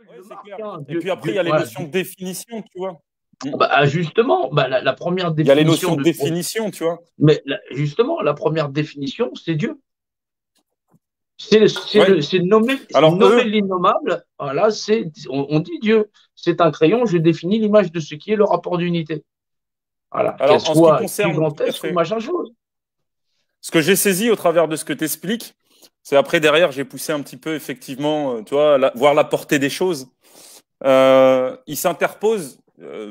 il Ouais, le c'est marque, clair. hein. Et puis après, il y a les Voilà, notions de définition, tu vois. Mm. bah, justement, bah, la première Il y a les définition notions de de définition, tu vois. mais justement, la première définition, c'est Dieu. Ouais. C'est Alors nommer eux, l'innommable. Voilà, on dit Dieu. C'est un crayon, je définis l'image de ce qui est le rapport d'unité. Voilà, qu'elle alors en ce qui soit concerne, tout à gigantesque ou fait. machin chose. Ce que j'ai saisi au travers de ce que tu expliques, c'est après derrière, j'ai poussé un petit peu effectivement, tu vois, voir la portée des choses. Il s'interpose,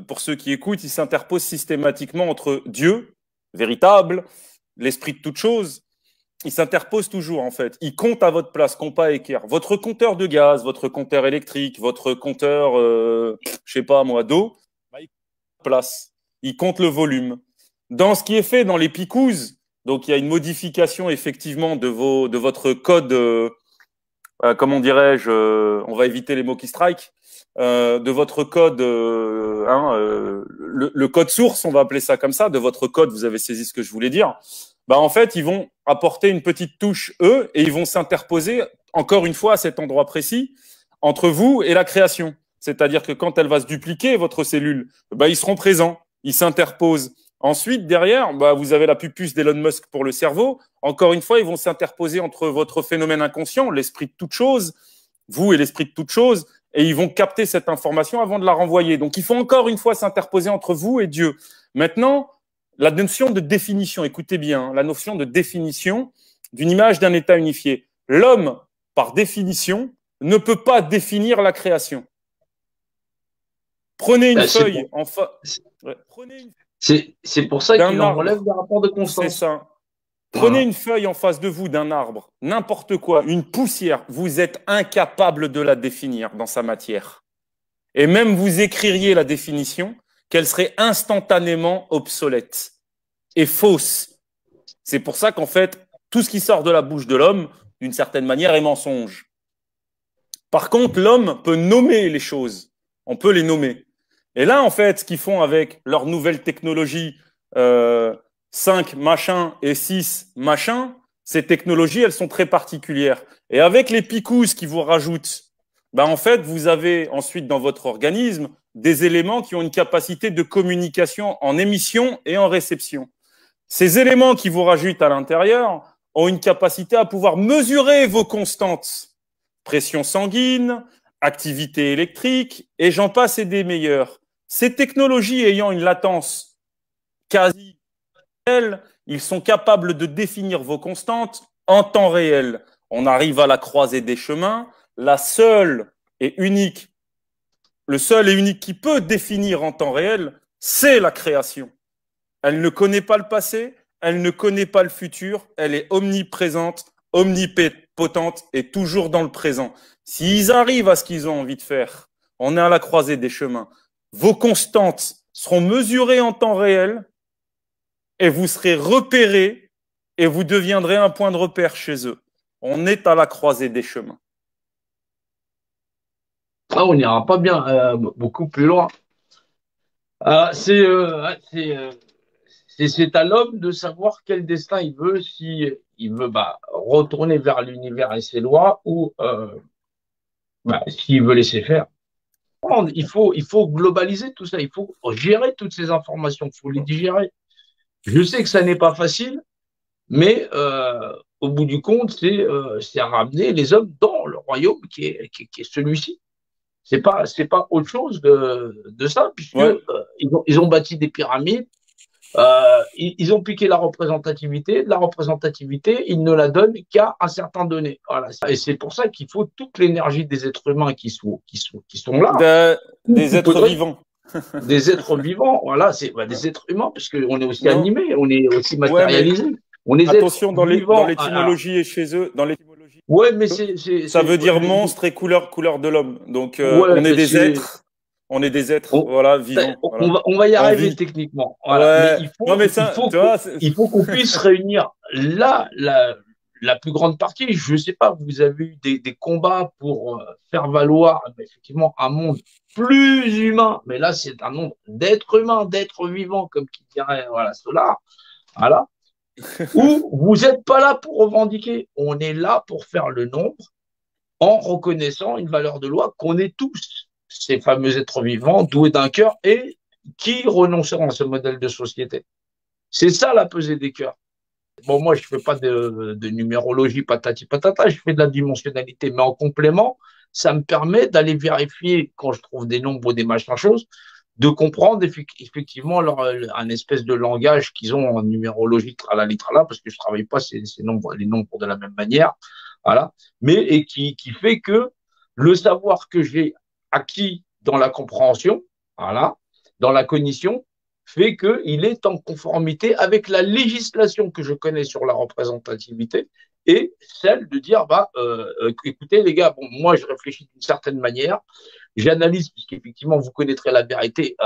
pour ceux qui écoutent, il s'interpose systématiquement entre Dieu, véritable, l'esprit de toute chose. Il s'interpose toujours en fait. Il compte à votre place, compas équerre. Votre compteur de gaz, votre compteur électrique, votre compteur, je sais pas moi, d'eau, bah, il compte la place. Il compte le volume. Dans ce qui est fait dans les picouses, donc il y a une modification effectivement de votre code, comment dirais-je, on va éviter les mots qui strike, de votre code, le code source, on va appeler ça comme ça, de votre code, vous avez saisi ce que je voulais dire. Bah en fait, ils vont apporter une petite touche eux et ils vont s'interposer encore une fois à cet endroit précis entre vous et la création. C'est-à-dire que quand elle va se dupliquer votre cellule, bah ils seront présents, ils s'interposent. Ensuite, derrière, bah, vous avez la pupuce d'Elon Musk pour le cerveau. Encore une fois, ils vont s'interposer entre votre phénomène inconscient, l'esprit de toute chose, vous et l'esprit de toute chose, et ils vont capter cette information avant de la renvoyer. Donc, il faut encore une fois s'interposer entre vous et Dieu. Maintenant, la notion de définition, écoutez bien, la notion de définition d'une image d'un état unifié. L'homme, par définition, ne peut pas définir la création. Prenez une Ben, feuille, enfin, ouais, prenez une c'est pour ça d'un qu'il en relève arbre, des rapports de c'est constance. ça. Prenez Voilà. une feuille en face de vous d'un arbre, n'importe quoi, une poussière, vous êtes incapable de la définir dans sa matière. Et même vous écririez la définition, qu'elle serait instantanément obsolète et fausse. C'est pour ça qu'en fait, tout ce qui sort de la bouche de l'homme, d'une certaine manière, est mensonge. Par contre, l'homme peut nommer les choses. On peut les nommer. Et là, en fait, ce qu'ils font avec leur nouvelle technologie, 5 machins et 6 machins, ces technologies, elles sont très particulières. Et avec les picous qui vous rajoutent, ben en fait, vous avez ensuite dans votre organisme des éléments qui ont une capacité de communication en émission et en réception. Ces éléments qui vous rajoutent à l'intérieur ont une capacité à pouvoir mesurer vos constantes. Pression sanguine, activité électrique, et j'en passe et des meilleurs. Ces technologies ayant une latence quasi réelle, ils sont capables de définir vos constantes en temps réel. On arrive à la croisée des chemins. La seule et unique, le seul et unique qui peut définir en temps réel, c'est la création. Elle ne connaît pas le passé, elle ne connaît pas le futur, elle est omniprésente, omnipotente et toujours dans le présent. S'ils arrivent à ce qu'ils ont envie de faire, on est à la croisée des chemins. Vos constantes seront mesurées en temps réel et vous serez repérés et vous deviendrez un point de repère chez eux. On est à la croisée des chemins. Ah, on n'ira pas bien, beaucoup plus loin. Ah, c'est à l'homme de savoir quel destin il veut, si il veut bah, retourner vers l'univers et ses lois ou bah, s'il veut laisser faire. Il faut globaliser tout ça, il faut gérer toutes ces informations, il faut les digérer. Je sais que ça n'est pas facile, mais au bout du compte, c'est à ramener les hommes dans le royaume qui est celui-ci. C'est pas autre chose de ça, puisque Ouais. ils ont bâti des pyramides, ils ont piqué la représentativité. De la représentativité, ils ne la donnent qu'à un certain donné. Voilà. Et c'est pour ça qu'il faut toute l'énergie des êtres humains qui sont là. Des Il êtres faudrait vivants. des êtres vivants. Voilà, c'est bah, des êtres humains, parce qu'on est aussi Non. animé, on est aussi Ouais, mais matérialisé. On est des êtres attention, dans vivants. Alors, l'étymologie et chez eux, dans l'étymologie, ouais, mais ça veut dire monstre et couleur de l'homme. Donc, ouais, on est mais des êtres, on, voilà, vivants, voilà. on va y En arriver vie. techniquement. Voilà. Mais Ouais. Non, mais ça, tu vois, il faut qu'on puisse réunir la plus grande partie. Je ne sais pas, vous avez eu des combats pour faire valoir effectivement un monde plus humain. Mais là, c'est un monde d'êtres humains, d'êtres vivants, comme qui dirait voilà, Solar. Voilà. Ou vous n'êtes pas là pour revendiquer. On est là pour faire le nombre en reconnaissant une valeur de loi qu'on est tous ces fameux êtres vivants doués d'un cœur et qui renonceront à ce modèle de société. C'est ça la pesée des cœurs. Bon, moi, je ne fais pas de numérologie patati patata, je fais de la dimensionnalité, mais en complément, ça me permet d'aller vérifier quand je trouve des nombres ou des machins choses, de comprendre effectivement un espèce de langage qu'ils ont en numérologie, tralala, tralala, parce que je ne travaille pas les nombres de la même manière, voilà, mais et qui fait que le savoir que j'ai acquis dans la compréhension, voilà, dans la cognition, fait qu'il est en conformité avec la législation que je connais sur la représentativité et celle de dire, écoutez les gars, bon, moi je réfléchis d'une certaine manière, j'analyse, puisqu'effectivement vous connaîtrez la vérité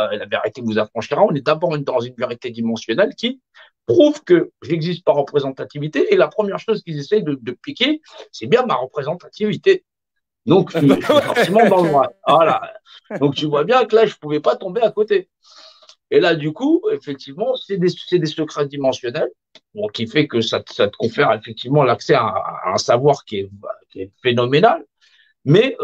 vous affranchira, on est d'abord dans une vérité dimensionnelle qui prouve que j'existe par représentativité et la première chose qu'ils essayent de piquer, c'est bien ma représentativité. Donc, je suis forcément dans le droit. Voilà. Donc, tu vois bien que là, je ne pouvais pas tomber à côté. Et là, du coup, effectivement, c'est des secrets dimensionnels, bon, qui fait que ça te confère effectivement l'accès à un savoir qui est phénoménal, mais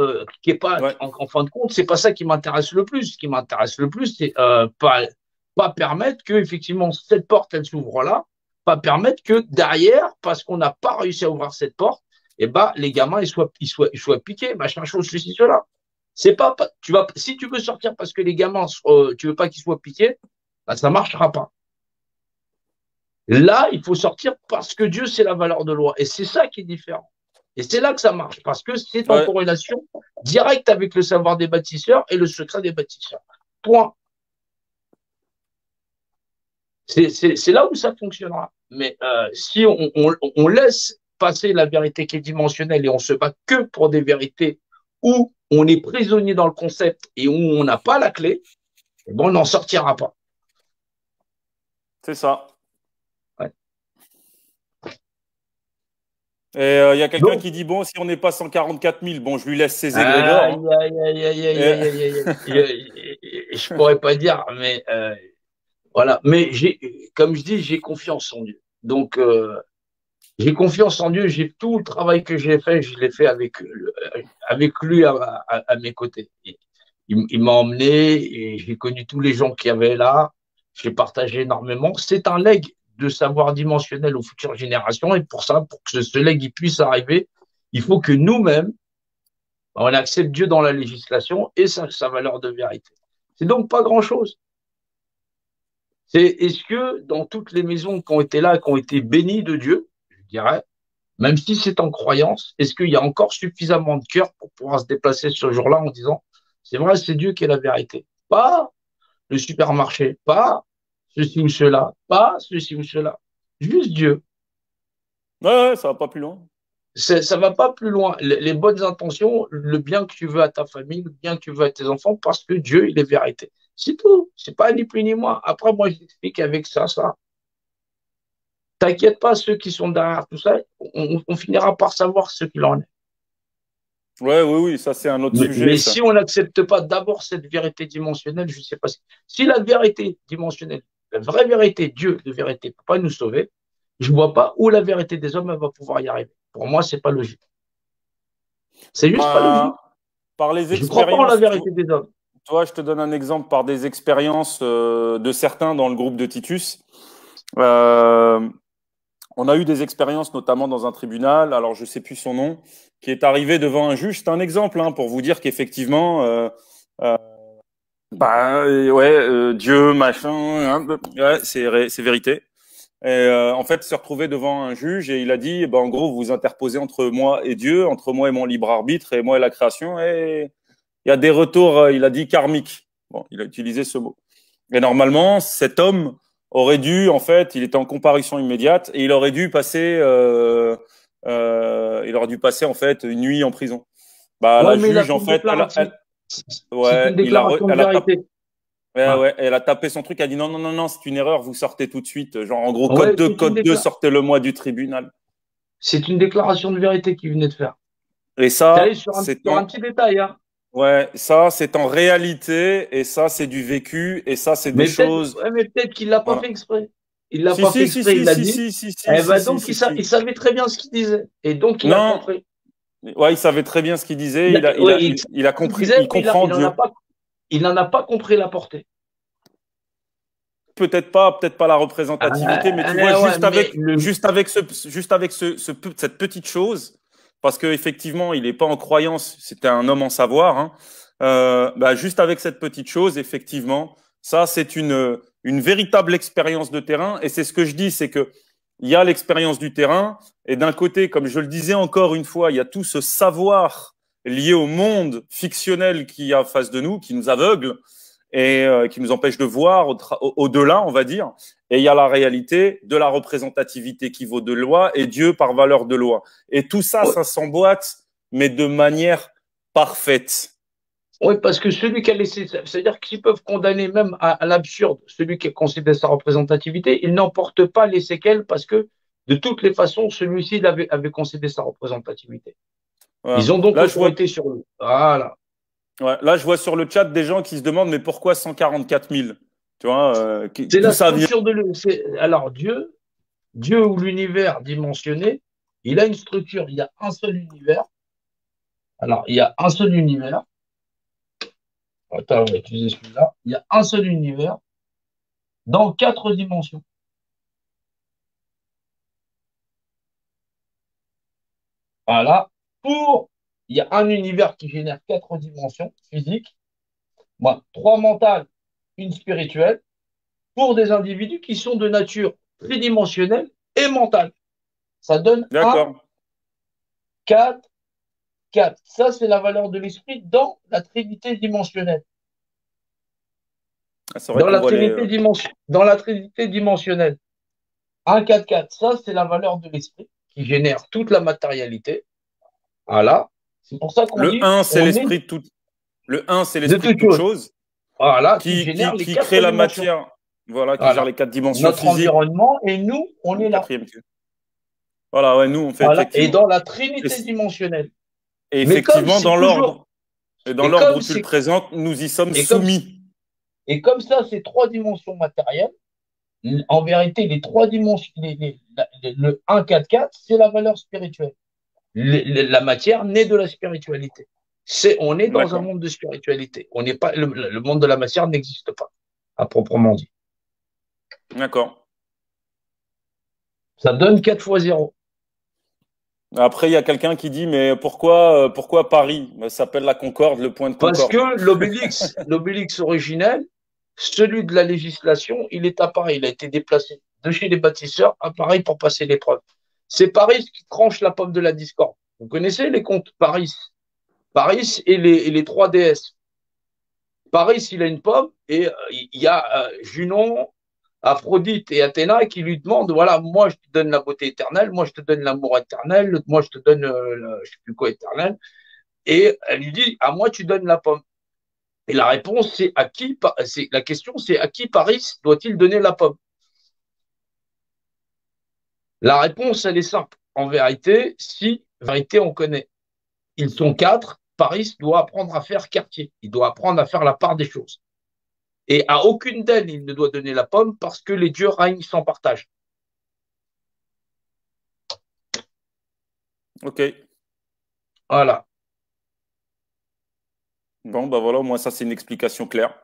qui est pas, Ouais. en fin de compte, c'est pas ça qui m'intéresse le plus. Ce qui m'intéresse le plus, c'est pas permettre que effectivement cette porte elle s'ouvre là, pas permettre que derrière, parce qu'on n'a pas réussi à ouvrir cette porte, et les gamins ils soient piqués, machin chose, ceci, cela. C'est pas, si tu veux sortir parce que les gamins, tu veux pas qu'ils soient piqués, bah, ça marchera pas. Là, il faut sortir parce que Dieu, c'est la valeur de loi. Et c'est ça qui est différent. Et c'est là que ça marche, parce que c'est en corrélation directe avec le savoir des bâtisseurs et le secret des bâtisseurs. Point. C'est là où ça fonctionnera. Mais si on laisse passer la vérité qui est dimensionnelle et on se bat que pour des vérités où on est prisonnier dans le concept et où on n'a pas la clé, eh ben on n'en sortira pas. C'est ça. Ouais. Et il y a quelqu'un qui dit, bon, si on n'est pas 144 000, bon, je lui laisse ses égrégores. Hein. Je pourrais pas dire, mais voilà. Mais comme je dis, j'ai confiance en Dieu. Donc, j'ai confiance en Dieu. J'ai tout le travail que j'ai fait, je l'ai fait avec lui à mes côtés. Il m'a emmené et j'ai connu tous les gens qu'il y avait là. J'ai partagé énormément. C'est un legs de savoir dimensionnel aux futures générations. Et pour ça, pour que ce legs il puisse arriver, il faut que nous-mêmes, on accepte Dieu dans la législation et sa valeur de vérité. C'est donc pas grand-chose. Est-ce que dans toutes les maisons qui ont été là, qui ont été bénies de Dieu, je dirais, même si c'est en croyance, est-ce qu'il y a encore suffisamment de cœur pour pouvoir se déplacer ce jour-là en disant, c'est vrai, c'est Dieu qui est la vérité. Pas le supermarché, pas ceci ou cela, pas ceci ou cela. Juste Dieu. Ouais, ça va pas plus loin. Ça va pas plus loin. Les bonnes intentions, le bien que tu veux à ta famille, le bien que tu veux à tes enfants, parce que Dieu, il est vérité. C'est tout. C'est pas ni plus ni moins. Après, moi, je t'explique avec ça. T'inquiète pas, ceux qui sont derrière tout ça, on finira par savoir ce qu'il en est. Ouais, oui, ça c'est un autre sujet. Mais si on n'accepte pas d'abord cette vérité dimensionnelle, je ne sais pas si la vérité dimensionnelle, la vraie vérité, Dieu de vérité, ne peut pas nous sauver, je ne vois pas où la vérité des hommes va pouvoir y arriver. Pour moi, ce n'est pas logique. C'est juste pas logique. Par les je ne crois pas en la vérité des hommes. Toi, je te donne un exemple par des expériences de certains dans le groupe de Titus. On a eu des expériences, notamment dans un tribunal, alors je ne sais plus son nom, qui est arrivé devant un juge. C'est un exemple pour vous dire qu'effectivement, Dieu, machin, ouais, c'est vérité. Et en fait, se retrouver devant un juge et il a dit, en gros, vous vous interposez entre moi et Dieu, entre moi et mon libre arbitre et moi et la création. Et il y a des retours, il a dit karmiques. Bon, il a utilisé ce mot. Et normalement, cet homme aurait dû, en fait, il était en comparution immédiate et il aurait dû passer en fait une nuit en prison. La juge, en fait, elle a tapé son truc, elle a dit non, c'est une erreur, vous sortez tout de suite. Genre, en gros, code 2, sortez-le-moi du tribunal. C'est une déclaration de vérité qu'il venait de faire. Et ça, c'est un petit détail, hein. Ouais, ça, c'est en réalité, et ça, c'est du vécu, et ça, c'est des choses. Mais peut-être qu'il l'a pas fait exprès. Il l'a pas fait exprès, il l'a dit. Donc, il savait très bien ce qu'il disait. Et donc, il a compris. Ouais, il savait très bien ce qu'il disait. Oui, Il a il compris, disait, il mais comprend Dieu. il n'en a pas compris la portée. Peut-être pas la représentativité, mais tu vois, Ouais, mais juste avec cette petite chose, parce qu'effectivement, il n'est pas en croyance, c'était un homme en savoir, hein, bah, juste avec cette petite chose, effectivement, ça, c'est une véritable expérience de terrain. Et c'est ce que je dis, c'est que il y a l'expérience du terrain, et d'un côté, comme je le disais encore une fois, il y a tout ce savoir lié au monde fictionnel qui est en face de nous, qui nous aveugle et qui nous empêche de voir au-delà, on va dire. Et il y a la réalité de la représentativité qui vaut de loi et Dieu par valeur de loi. Et tout ça, ouais, ça s'emboîte, mais de manière parfaite. ouais, parce que celui qui a laissé, c'est-à-dire qu'ils peuvent condamner même à l'absurde celui qui a concédé sa représentativité, il n'emporte pas les séquelles parce que de toutes les façons, celui-ci avait concédé sa représentativité. Voilà. Ils ont donc autorité sur lui. Voilà. Là, je vois sur le chat des gens qui se demandent, mais pourquoi 144 000? Tu vois, C'est d'où la ça vient? structure de lui. Alors Dieu ou l'univers dimensionné, il a une structure. Il y a un seul univers. Alors, il y a un seul univers. Attends, on va utiliser celui-là. Il y a un seul univers dans 4 dimensions. Voilà. Il y a un univers qui génère 4 dimensions physiques. Moi, 3 mentales, une spirituelle, pour des individus qui sont de nature tridimensionnelle et mentale. Ça donne un, D'accord. 4, 4. Ça, c'est la valeur de l'esprit dans la trinité dimensionnelle. Ah, c'est vrai qu'on voit les. Dans la trinité dimensionnelle. 1, 4, 4. Ça, c'est la valeur de l'esprit qui génère toute la matérialité. Voilà. C'est pour ça qu'on Le dit un, c'est on est l'esprit de tout. Le un, c'est de l'esprit de toute toute chose. chose Voilà, qui génère les qui crée quatre la dimensions. matière. Voilà, qui gère Voilà. les 4 dimensions Notre physiques. environnement et nous, on Le est là. quatrième. Voilà, ouais, nous, on fait Voilà. Et effectivement. dans la Et, trinité dimensionnelle. et Mais comme effectivement, c'est dans toujours, l'ordre. Et dans et l'ordre comme où tu le c'est, présentes, nous y sommes et comme, soumis. et comme ça, c'est 3 dimensions matérielles, en vérité, les 3 dimensions, le 1, 4, 4, c'est la valeur spirituelle. La matière naît de la spiritualité. On est dans un D'accord. monde de spiritualité. On n'est pas, le monde de la matière n'existe pas, à proprement dit. D'accord. Ça donne 4 fois 0. Après, il y a quelqu'un qui dit, mais pourquoi Paris? Ça s'appelle la Concorde, le point de Parce Concorde. que l'obélix originel, celui de la législation, il est à Paris. Il a été déplacé de chez les bâtisseurs à Paris pour passer l'épreuve. C'est Paris qui tranche la pomme de la discorde. Vous connaissez les contes Paris? Paris et les 3 déesses. Paris, il a une pomme et il y a Junon, Aphrodite et Athéna qui lui demandent, voilà, moi je te donne la beauté éternelle, moi je te donne l'amour éternel, moi je te donne je sais plus quoi éternel. Et elle lui dit, à moi tu donnes la pomme. Et la réponse, la question, c'est à qui Paris doit-il donner la pomme? La réponse, elle est simple. En vérité, si, vérité, on connaît. Ils sont 4. Paris doit apprendre à faire quartier. Il doit apprendre à faire la part des choses. Et à aucune d'elles, il ne doit donner la pomme parce que les dieux règnent sans partage. Ok. Voilà. Bon, bah voilà, au moins ça, c'est une explication claire.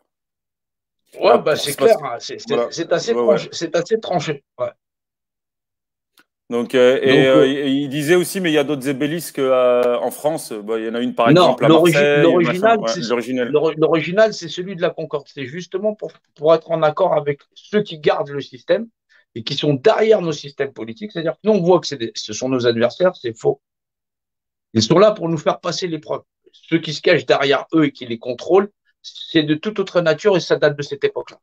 Ouais, bah Pour c'est se passer. clair. Hein. Voilà. C'est assez Ouais, ouais. tranché. C'est assez tranché. Ouais. Donc, Donc, il disait aussi, mais il y a d'autres ébélisques en France. Bah, il y en a une, par non, exemple, à Marseille, machin. Ouais, l'originel. l'original, c'est celui de la Concorde. C'est justement pour être en accord avec ceux qui gardent le système et qui sont derrière nos systèmes politiques. C'est-à-dire que nous, on voit que ce sont nos adversaires, c'est faux. Ils sont là pour nous faire passer l'épreuve. Ceux qui se cachent derrière eux et qui les contrôlent, c'est de toute autre nature et ça date de cette époque-là.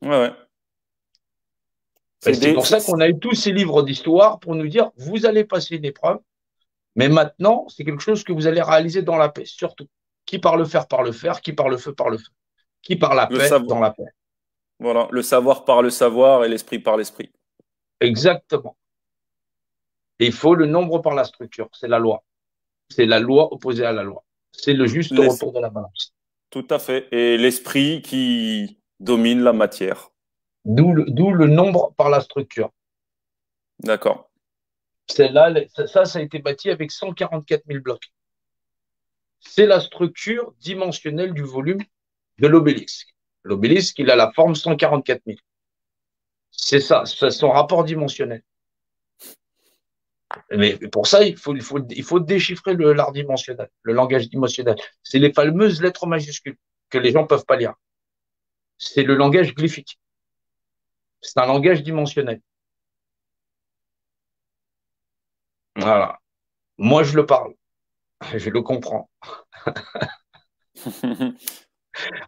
Ouais, ouais. C'est pour ça qu'on a eu tous ces livres d'histoire pour nous dire, vous allez passer une épreuve, mais maintenant, c'est quelque chose que vous allez réaliser dans la paix, surtout. Qui par le fer par le fer, qui par le feu par le feu, qui par la le paix savoir. dans la paix. Voilà, le savoir par le savoir et l'esprit par l'esprit. Exactement. Et il faut le nombre par la structure, c'est la loi. C'est la loi opposée à la loi. C'est le juste Les- retour de la balance. Tout à fait. Et l'esprit qui domine la matière. D'où le nombre par la structure. D'accord. Celle-là, ça a été bâti avec 144 000 blocs. C'est la structure dimensionnelle du volume de l'obélisque. L'obélisque, il a la forme 144 000. C'est ça, c'est son rapport dimensionnel. Mais pour ça, il faut déchiffrer l'art dimensionnel, le langage dimensionnel. C'est les fameuses lettres majuscules que les gens ne peuvent pas lire. C'est le langage glyphique. C'est un langage dimensionnel. Voilà. Moi, je le parle. Je le comprends.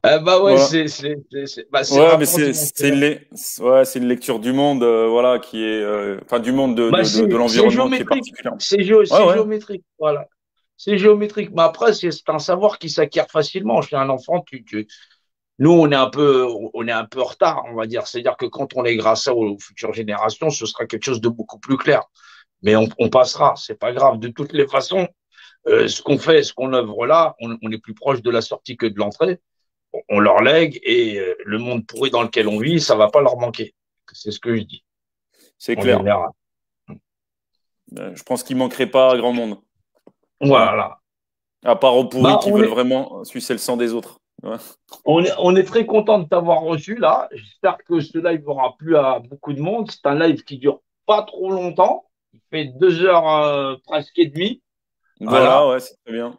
Bah ouais, Voilà. c'est le Ouais, mais rapport c'est une lecture du monde, voilà, qui est, enfin, du monde de c'est l'environnement qui est géométrique. particulier. C'est Ouais, ouais. géométrique. Voilà. C'est géométrique. Mais après, c'est un savoir qui s'acquiert facilement. Chez un enfant, nous, on est un peu en retard, on va dire. C'est-à-dire que quand on léguera ça aux futures générations, ce sera quelque chose de beaucoup plus clair. Mais on passera, c'est pas grave. De toutes les façons, ce qu'on fait, ce qu'on œuvre là, on est plus proche de la sortie que de l'entrée. On leur lègue et le monde pourri dans lequel on vit, ça va pas leur manquer. C'est ce que je dis, C'est en clair. général. Je pense qu'il manquerait pas à grand monde. Ouais. Voilà. À part aux pourris Bah, qui veulent vraiment sucer le sang des autres. Ouais. on est très content de t'avoir reçu là. J'espère que ce live aura plu à beaucoup de monde. C'est un live qui dure pas trop longtemps. Il fait 2 heures presque et demie. Voilà, Voilà. ouais, c'est très bien.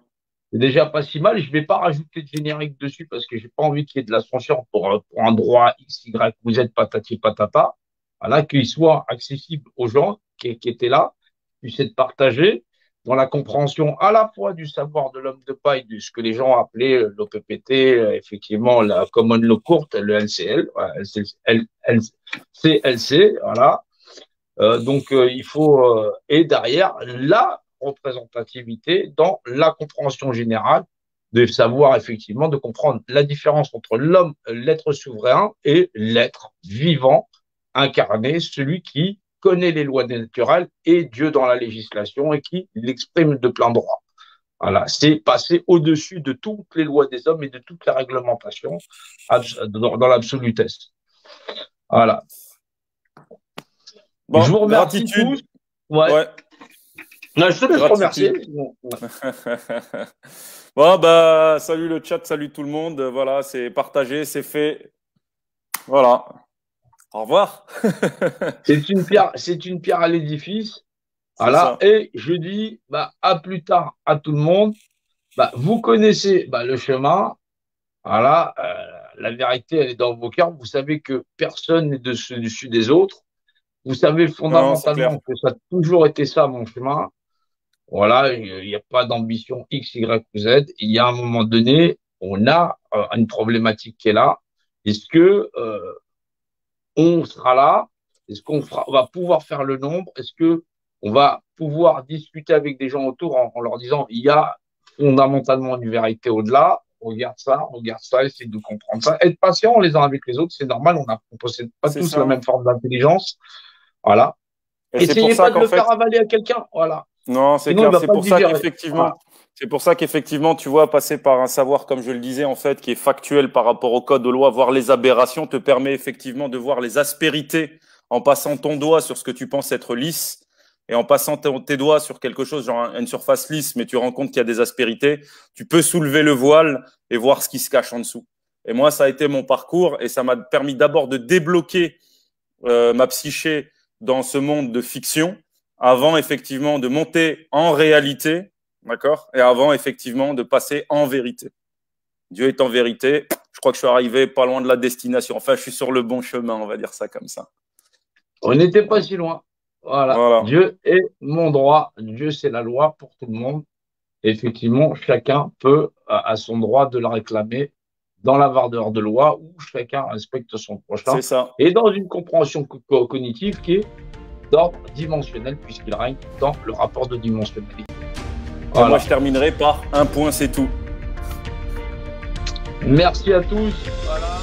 C'est déjà pas si mal. Je vais pas rajouter de générique dessus parce que j'ai pas envie qu'il y ait de la censure pour un droit X, Y, ou Z, patati patata. Voilà, qu'il soit accessible aux gens qui étaient là, qui puissent être partagés dans la compréhension à la fois du savoir de l'homme de paille, de ce que les gens appelaient l'OPPT, effectivement, la Common Law Court, le LCL, voilà, CLC, voilà. Donc, il faut, et derrière, la représentativité dans la compréhension générale, de savoir effectivement, de comprendre la différence entre l'homme, l'être souverain, et l'être vivant, incarné, celui qui connaît les lois naturelles et Dieu dans la législation et qui l'exprime de plein droit. Voilà, c'est passer au-dessus de toutes les lois des hommes et de toutes les réglementations dans l'absolutesse. Voilà. Bon, Je vous remercie gratitude. tous. Ouais. Ouais. Non, je te laisse remercier. Bon, bah, salut le chat, salut tout le monde. Voilà, c'est partagé, c'est fait. Voilà. Au revoir. C'est une pierre à l'édifice. C'est Voilà. ça. Et je dis, bah, à plus tard à tout le monde. Bah, vous connaissez le chemin. Voilà. La vérité, elle est dans vos cœurs. Vous savez que personne n'est dessus des autres. Vous savez Non, c'est clair. fondamentalement que ça a toujours été ça, mon chemin. Voilà. Il n'y a pas d'ambition X, Y ou Z. Il y a un moment donné, on a une problématique qui est là. Est-ce que on sera là? Est-ce on va pouvoir faire le nombre? Est-ce que on va pouvoir discuter avec des gens autour en leur disant il y a fondamentalement une vérité au-delà? Regarde ça, essaye de comprendre ça. Être patient les uns avec les autres, c'est normal. On possède pas C'est tous la ça. même forme d'intelligence. Voilà. Et c'est pour Essayez ça pas de qu'en le fait, faire avaler à quelqu'un. Voilà. non, c'est Sinon, il clair. va pas le digérer. Voilà. C'est pour ça qu'effectivement, tu vois, passer par un savoir, comme je le disais, en fait, qui est factuel par rapport au code de loi, voir les aberrations, te permet effectivement de voir les aspérités en passant ton doigt sur ce que tu penses être lisse et en passant tes doigts sur quelque chose, genre une surface lisse, mais tu rends compte qu'il y a des aspérités. Tu peux soulever le voile et voir ce qui se cache en dessous. Et moi, ça a été mon parcours et ça m'a permis d'abord de débloquer ma psyché dans ce monde de fiction avant effectivement de monter en réalité, d'accord? Et avant effectivement de passer en vérité. Dieu est en vérité. Je crois que je suis arrivé pas loin de la destination. Enfin, je suis sur le bon chemin, on va dire ça comme ça. On n'était pas si loin. Voilà. Voilà. Dieu est mon droit. Dieu, c'est la loi pour tout le monde. Effectivement, chacun peut, à son droit de la réclamer dans la vardeur de loi où chacun respecte son prochain C'est ça. et dans une compréhension cognitive qui est d'ordre dimensionnel puisqu'il règne dans le rapport de dimensionnalité. Voilà. Et moi, je terminerai par un point, c'est tout. Merci à tous. Voilà.